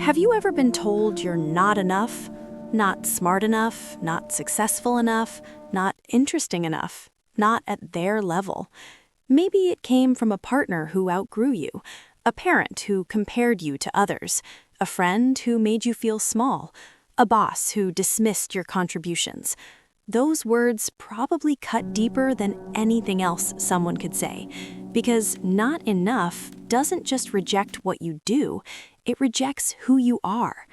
Have you ever been told you're not enough? Not smart enough, not successful enough, not interesting enough, not at their level? Maybe it came from a partner who outgrew you, a parent who compared you to others, a friend who made you feel small, a boss who dismissed your contributions. Those words probably cut deeper than anything else someone could say, because not enough doesn't just reject what you do, it rejects who you are.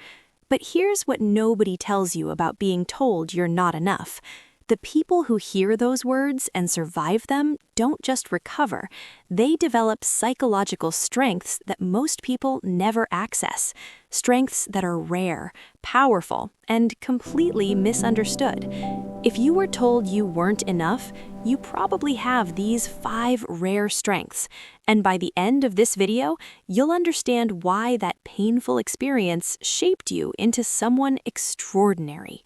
But here's what nobody tells you about being told you're not enough. The people who hear those words and survive them don't just recover, they develop psychological strengths that most people never access. Strengths that are rare, powerful, and completely misunderstood. If you were told you weren't enough, you probably have these 5 rare strengths. And by the end of this video, you'll understand why that painful experience shaped you into someone extraordinary.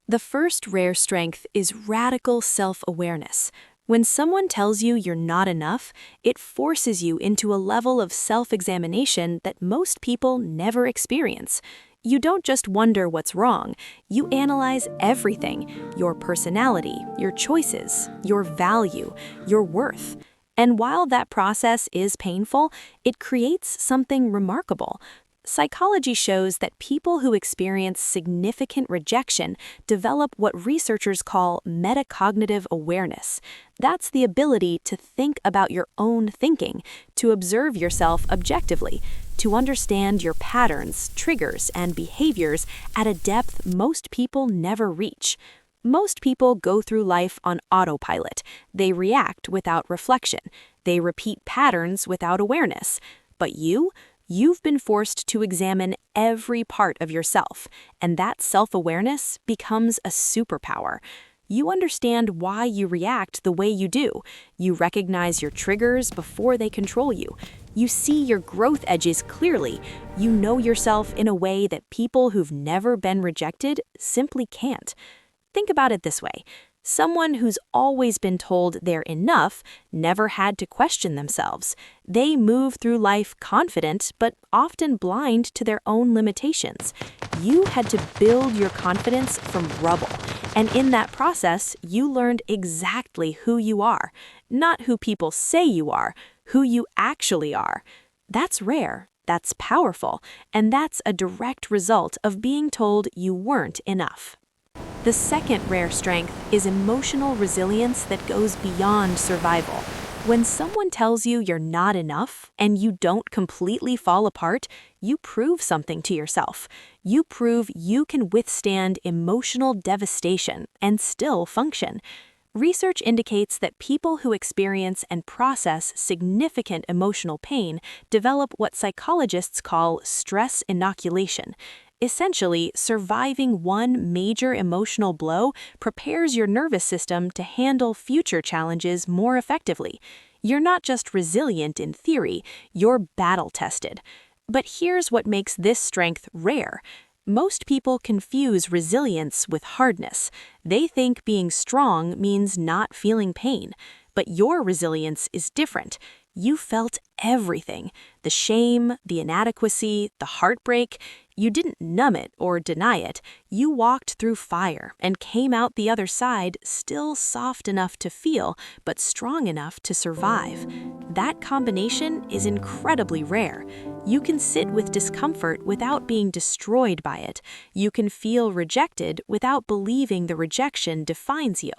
The first rare strength is radical self-awareness. When someone tells you you're not enough, it forces you into a level of self-examination that most people never experience. You don't just wonder what's wrong, you analyze everything: your personality, your choices, your value, your worth. And while that process is painful, it creates something remarkable. Psychology shows that people who experience significant rejection develop what researchers call metacognitive awareness. That's the ability to think about your own thinking, to observe yourself objectively, to understand your patterns, triggers, and behaviors at a depth most people never reach. Most people go through life on autopilot. They react without reflection. They repeat patterns without awareness. But you've been forced to examine every part of yourself, and that self-awareness becomes a superpower. You understand why you react the way you do. You recognize your triggers before they control you. You see your growth edges clearly. You know yourself in a way that people who've never been rejected simply can't. Think about it this way. Someone who's always been told they're enough never had to question themselves. They move through life confident, but often blind to their own limitations. You had to build your confidence from rubble. And in that process, you learned exactly who you are. Not who people say you are, who you actually are. That's rare, that's powerful, and that's a direct result of being told you weren't enough. The second rare strength is emotional resilience that goes beyond survival. When someone tells you you're not enough and you don't completely fall apart, you prove something to yourself. You prove you can withstand emotional devastation and still function. Research indicates that people who experience and process significant emotional pain develop what psychologists call stress inoculation. Essentially, surviving one major emotional blow prepares your nervous system to handle future challenges more effectively. You're not just resilient in theory, you're battle-tested. But here's what makes this strength rare. Most people confuse resilience with hardness. They think being strong means not feeling pain. But your resilience is different. You felt everything: the shame, the inadequacy, the heartbreak. You didn't numb it or deny it. You walked through fire and came out the other side still soft enough to feel, but strong enough to survive. That combination is incredibly rare. You can sit with discomfort without being destroyed by it. You can feel rejected without believing the rejection defines you.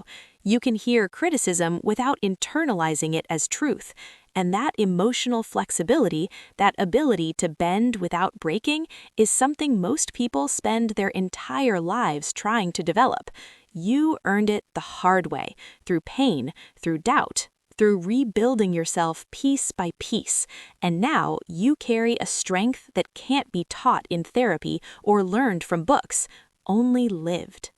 You can hear criticism without internalizing it as truth. And that emotional flexibility, that ability to bend without breaking, is something most people spend their entire lives trying to develop. You earned it the hard way, through pain, through doubt, through rebuilding yourself piece by piece. And now you carry a strength that can't be taught in therapy or learned from books, only lived.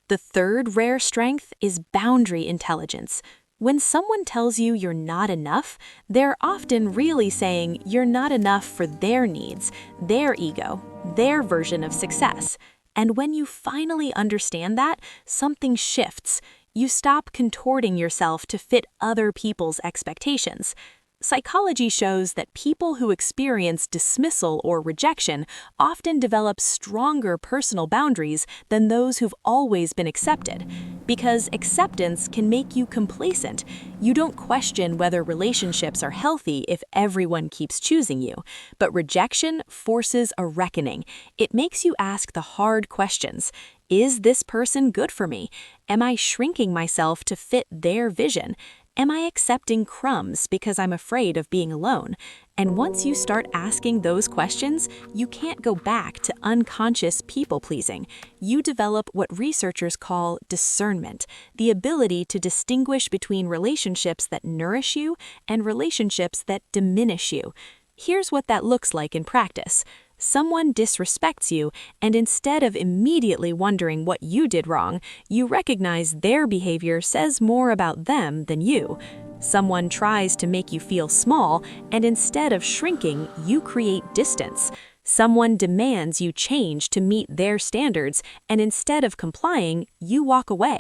The third rare strength is boundary intelligence. When someone tells you you're not enough, they're often really saying you're not enough for their needs, their ego, their version of success. And when you finally understand that, something shifts. You stop contorting yourself to fit other people's expectations. Psychology shows that people who experience dismissal or rejection often develop stronger personal boundaries than those who've always been accepted. Because acceptance can make you complacent. You don't question whether relationships are healthy if everyone keeps choosing you. But rejection forces a reckoning. It makes you ask the hard questions. Is this person good for me? Am I shrinking myself to fit their vision? Am I accepting crumbs because I'm afraid of being alone? And once you start asking those questions, you can't go back to unconscious people-pleasing. You develop what researchers call discernment, the ability to distinguish between relationships that nourish you and relationships that diminish you. Here's what that looks like in practice. Someone disrespects you, and instead of immediately wondering what you did wrong, you recognize their behavior says more about them than you. Someone tries to make you feel small, and instead of shrinking, you create distance. Someone demands you change to meet their standards, and instead of complying, you walk away.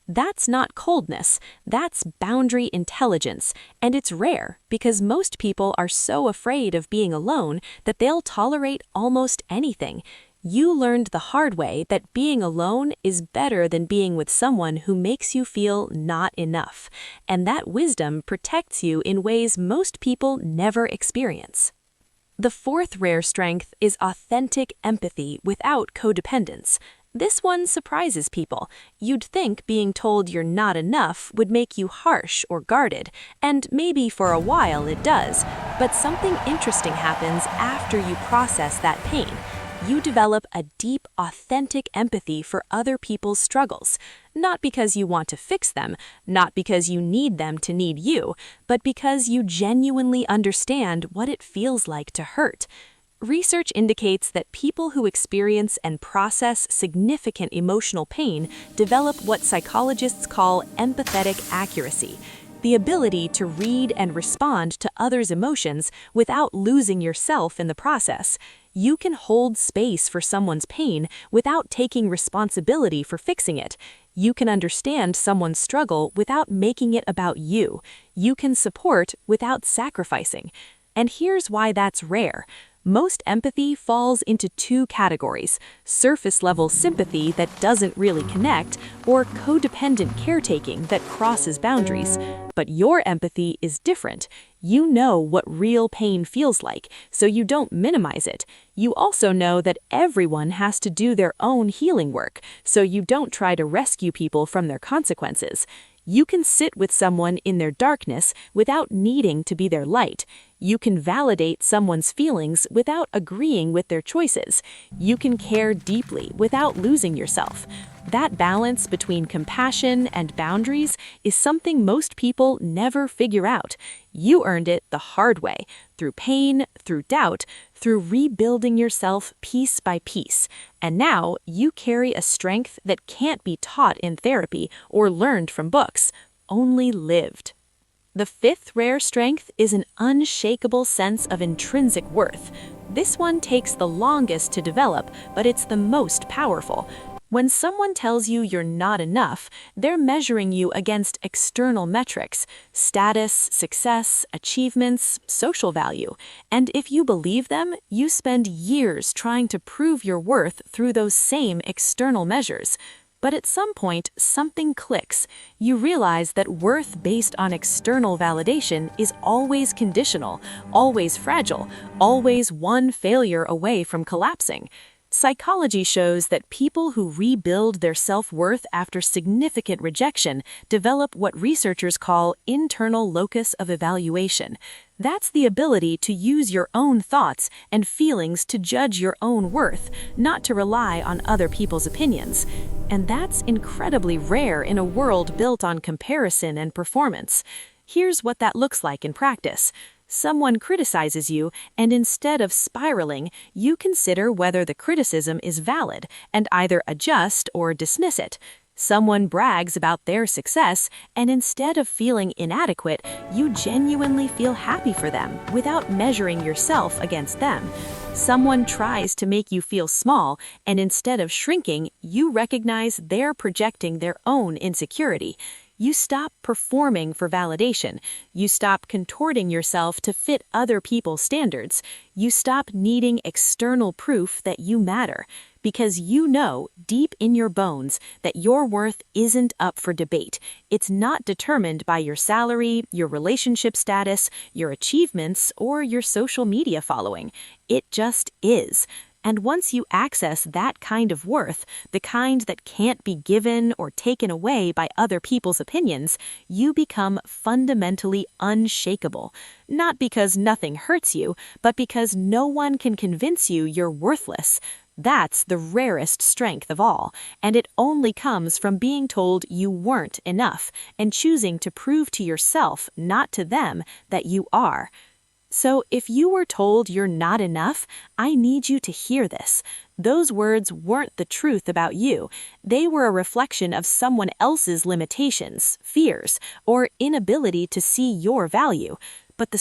That's not coldness, that's boundary intelligence, and it's rare because most people are so afraid of being alone that they'll tolerate almost anything. You learned the hard way that being alone is better than being with someone who makes you feel not enough, and that wisdom protects you in ways most people never experience. The fourth rare strength is authentic empathy without codependence. This one surprises people. You'd think being told you're not enough would make you harsh or guarded, and maybe for a while it does, but something interesting happens after you process that pain. You develop a deep, authentic empathy for other people's struggles, not because you want to fix them, not because you need them to need you, but because you genuinely understand what it feels like to hurt. Research indicates that people who experience and process significant emotional pain develop what psychologists call empathetic accuracy, the ability to read and respond to others' emotions without losing yourself in the process. You can hold space for someone's pain without taking responsibility for fixing it. You can understand someone's struggle without making it about you. You can support without sacrificing. And here's why that's rare. Most empathy falls into two categories: surface-level sympathy that doesn't really connect, or codependent caretaking that crosses boundaries. But your empathy is different. You know what real pain feels like, so you don't minimize it. You also know that everyone has to do their own healing work, so you don't try to rescue people from their consequences. You can sit with someone in their darkness without needing to be their light. You can validate someone's feelings without agreeing with their choices. You can care deeply without losing yourself. That balance between compassion and boundaries is something most people never figure out. You earned it the hard way, through pain, through doubt, through rebuilding yourself piece by piece. And now you carry a strength that can't be taught in therapy or learned from books, only lived. The fifth rare strength is an unshakable sense of intrinsic worth. This one takes the longest to develop, but it's the most powerful. When someone tells you you're not enough, they're measuring you against external metrics: status, success, achievements, social value. And if you believe them, you spend years trying to prove your worth through those same external measures. But at some point, something clicks. You realize that worth based on external validation is always conditional, always fragile, always one failure away from collapsing. Psychology shows that people who rebuild their self-worth after significant rejection develop what researchers call internal locus of evaluation. That's the ability to use your own thoughts and feelings to judge your own worth, not to rely on other people's opinions. And that's incredibly rare in a world built on comparison and performance. Here's what that looks like in practice. Someone criticizes you, and instead of spiraling, you consider whether the criticism is valid and either adjust or dismiss it. Someone brags about their success, and instead of feeling inadequate, you genuinely feel happy for them without measuring yourself against them. Someone tries to make you feel small, and instead of shrinking, you recognize they're projecting their own insecurity. You stop performing for validation. You stop contorting yourself to fit other people's standards. You stop needing external proof that you matter, because you know deep in your bones that your worth isn't up for debate. It's not determined by your salary, your relationship status, your achievements, or your social media following. It just is. And once you access that kind of worth, the kind that can't be given or taken away by other people's opinions, you become fundamentally unshakable. Not because nothing hurts you, but because no one can convince you you're worthless. That's the rarest strength of all, and it only comes from being told you weren't enough and choosing to prove to yourself, not to them, that you are. So if you were told you're not enough, I need you to hear this. Those words weren't the truth about you. They were a reflection of someone else's limitations, fears, or inability to see your value. But the